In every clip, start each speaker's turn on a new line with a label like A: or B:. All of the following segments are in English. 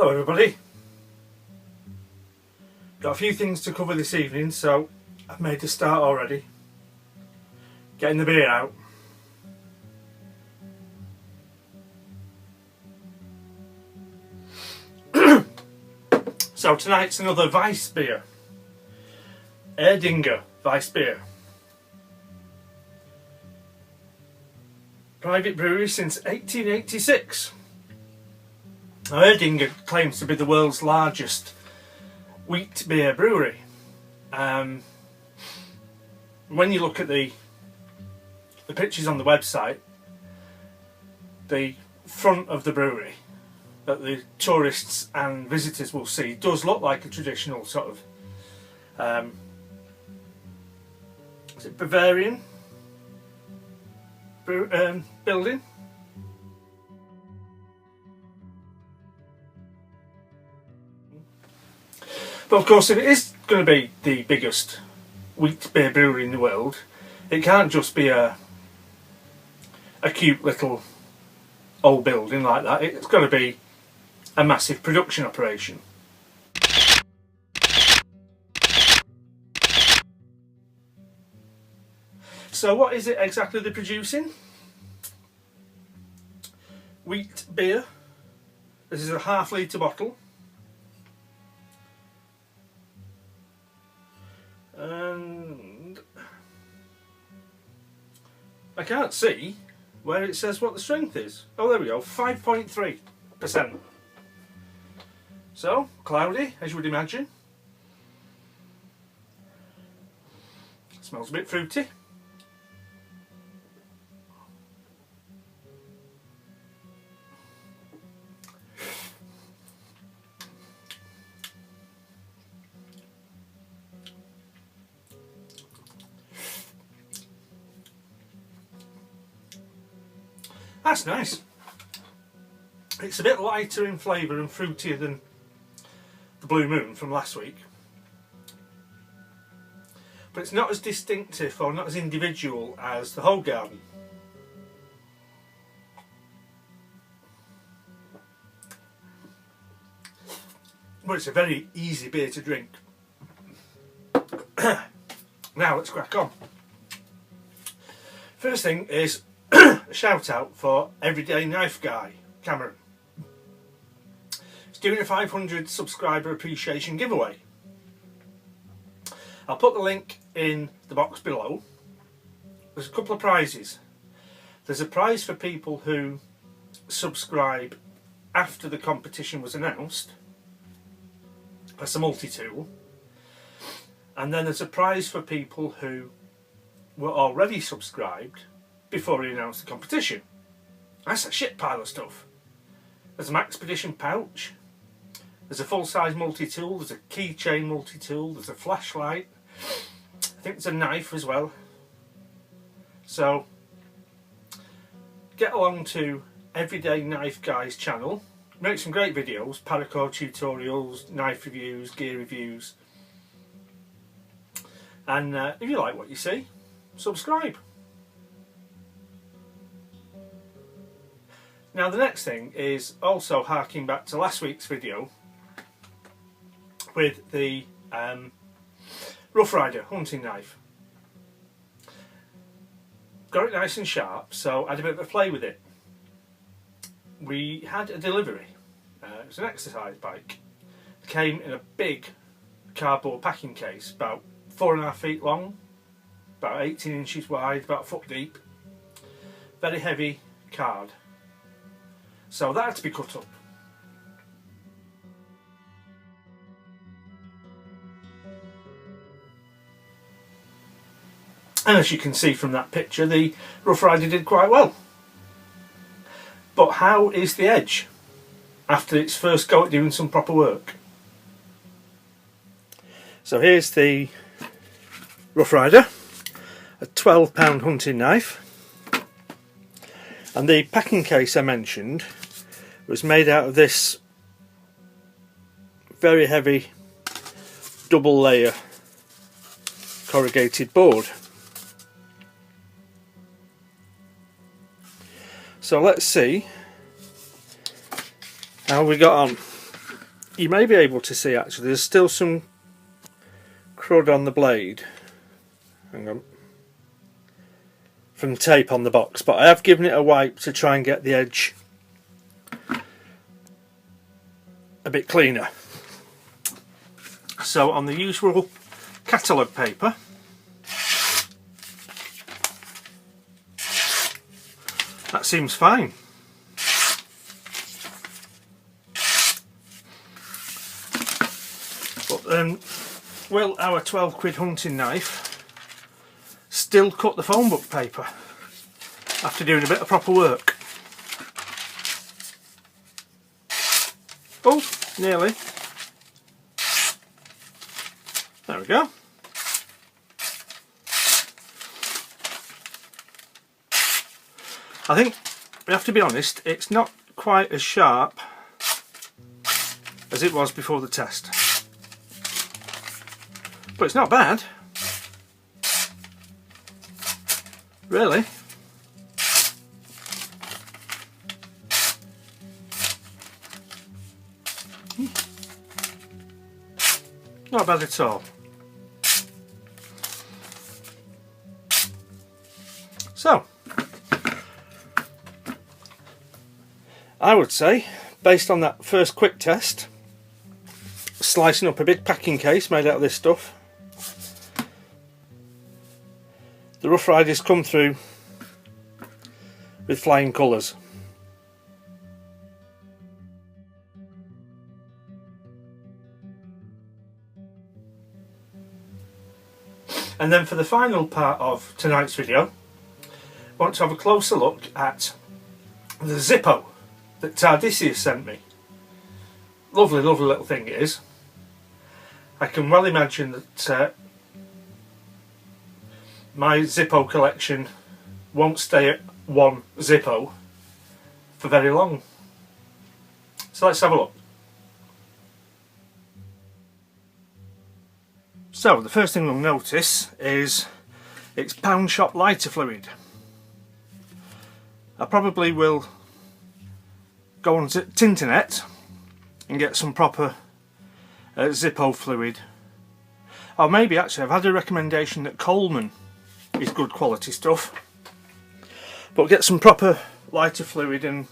A: Hello everybody. Got a few things to cover this evening, so I've made a start already. Getting the beer out. So tonight's another Weiss beer. Erdinger Weiss beer. Private brewery since 1886. Now, Erdinger claims to be the world's largest wheat beer brewery. When you look at the pictures on the website, the front of the brewery that the tourists and visitors will see does look like a traditional sort of is it Bavarian building. But of course, if it is going to be the biggest wheat beer brewery in the world, it can't just be a cute little old building like that. It's got to be a massive production operation. So what is it exactly they're producing? Wheat beer. This is a ½ litre bottle. And I can't see where it says what the strength is. Oh, there we go, 5.3%. So, cloudy, as you would imagine. Smells a bit fruity. That's nice. It's a bit lighter in flavour and fruitier than the Blue Moon from last week. But it's not as distinctive or not as individual as the Whole Garden. But it's a very easy beer to drink. Now let's crack on. First thing is a shout out for Everyday Knife Guy, Cameron. He's doing a 500 subscriber appreciation giveaway. I'll put the link in the box below. There's a couple of prizes. There's a prize for people who subscribe after the competition was announced. That's a multi-tool. And then there's a prize for people who were already subscribed before he announced the competition. That's a shit pile of stuff. There's a Maxpedition pouch, there's a full-size multi-tool, there's a keychain multi-tool, there's a flashlight, I think there's a knife as well. So get along to Everyday Knife Guy's channel. Make some great videos, paracord tutorials, knife reviews, gear reviews, and if you like what you see, subscribe. Now the next thing is also harking back to last week's video with the Roughrider hunting knife. Got it nice and sharp, so I had a bit of a play with it. We had a delivery. It was an exercise bike. It came in a big cardboard packing case, about 4.5 feet long, about 18 inches wide, about a foot deep. Very heavy card. So that had to be cut up. And as you can see from that picture, the Roughrider did quite well. But how is the edge after its first go at doing some proper work? So here's the Roughrider, a £12 hunting knife. And the packing case I mentioned was made out of this very heavy double layer corrugated board. So let's see how we got on. you may be able to see actually there's still some crud on the blade. Hang on. From tape on the box, but I have given it a wipe to try and get the edge a bit cleaner. So on the usual catalogue paper, that seems fine. But then, will our 12 quid hunting knife still cut the phone book paper after doing a bit of proper work? Oh, nearly. There we go. I think we have to be honest, it's not quite as sharp as it was before the test, but it's not bad, really. Not bad at all. So, I would say, based on that first quick test, slicing up a big packing case made out of this stuff, the Roughrider's come through with flying colours. And then for the final part of tonight's video, I want to have a closer look at the Zippo that Tardisius sent me. Lovely, lovely little thing it is. I can well imagine that my Zippo collection won't stay at one Zippo for very long. So let's have a look. So the first thing we'll notice is it's pound shop lighter fluid. I probably will go on to Tinternet and get some proper Zippo fluid. Or maybe actually I've had a recommendation that Coleman is good quality stuff. But get some proper lighter fluid and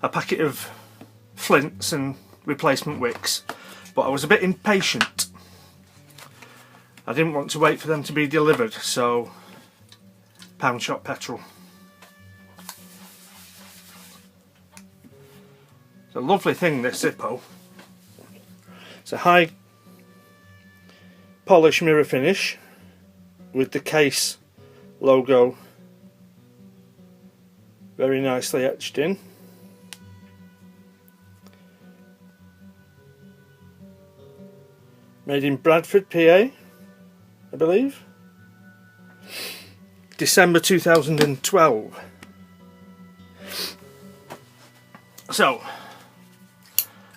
A: a packet of flints and replacement wicks. But I was a bit impatient. I didn't want to wait for them to be delivered, so pound shop petrol. It's a lovely thing, this Zippo. It's a high polish mirror finish with the case logo very nicely etched in. Made in Bradford, PA, I believe. December 2012. So,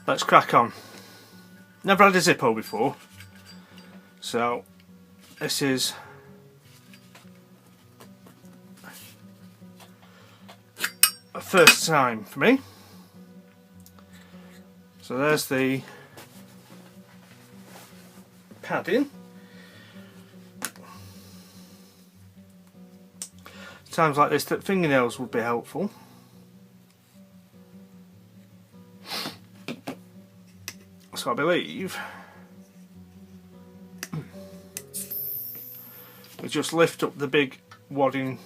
A: let's crack on. Never had a Zippo before, so this is a first time for me. So there's the padding. Times like this that fingernails would be helpful. So I believe we just lift up the big wadding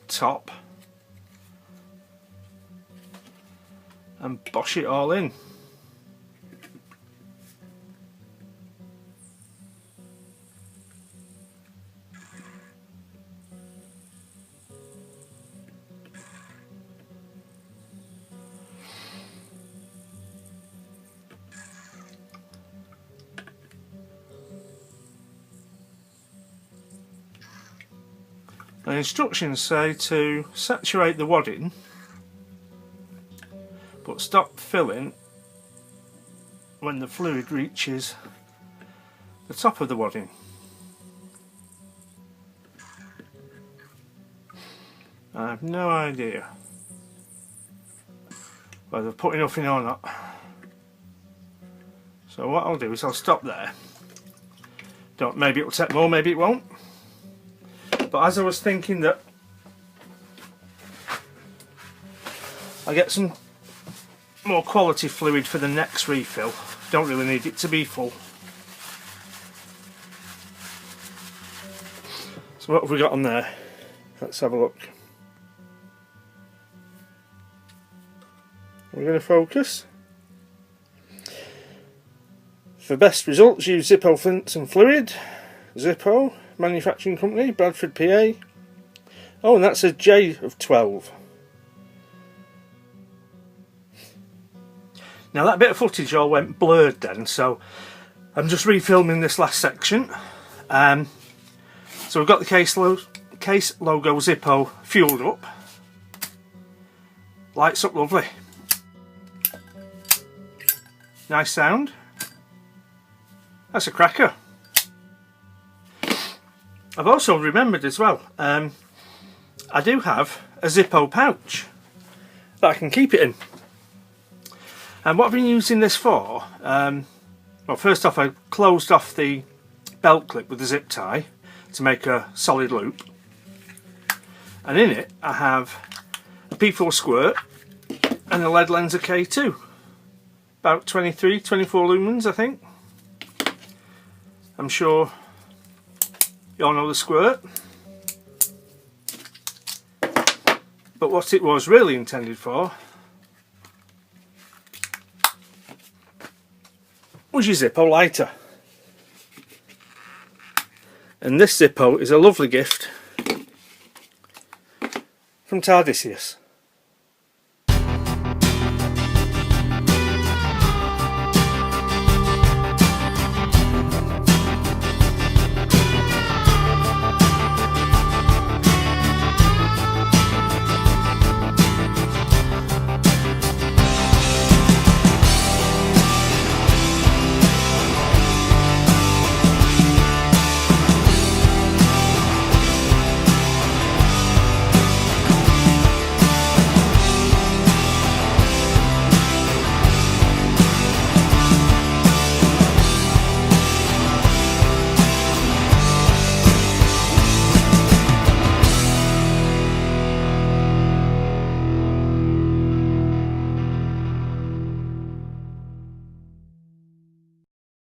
A: top and bosh it all in. The instructions say to saturate the wadding but stop filling when the fluid reaches the top of the wadding. I have no idea whether I've put enough in or not. So what I'll do is I'll stop there. Maybe it'll take more, maybe it won't. But as I was thinking that I get some more quality fluid for the next refill, don't really need it to be full. So what have we got on there? Let's have a look. We're going to focus. For best results, use Zippo Flints and Fluid. Zippo, manufacturing company, Bradford, PA. Oh, and that's a J of 12. Now that bit of footage all went blurred then, so I'm just refilming this last section. So we've got the case logo Zippo fueled up. Lights up lovely. Nice sound. That's a cracker. I've also remembered as well, I do have a Zippo pouch that I can keep it in. And what I've been using this for, well, first off I closed off the belt clip with the zip tie to make a solid loop. And in it I have a P4 squirt and a lead lens of K2. About 23, 24 lumens I think. I'm sure you all know the squirt. But what it was really intended for was your Zippo lighter. And this Zippo is a lovely gift from Tardisius.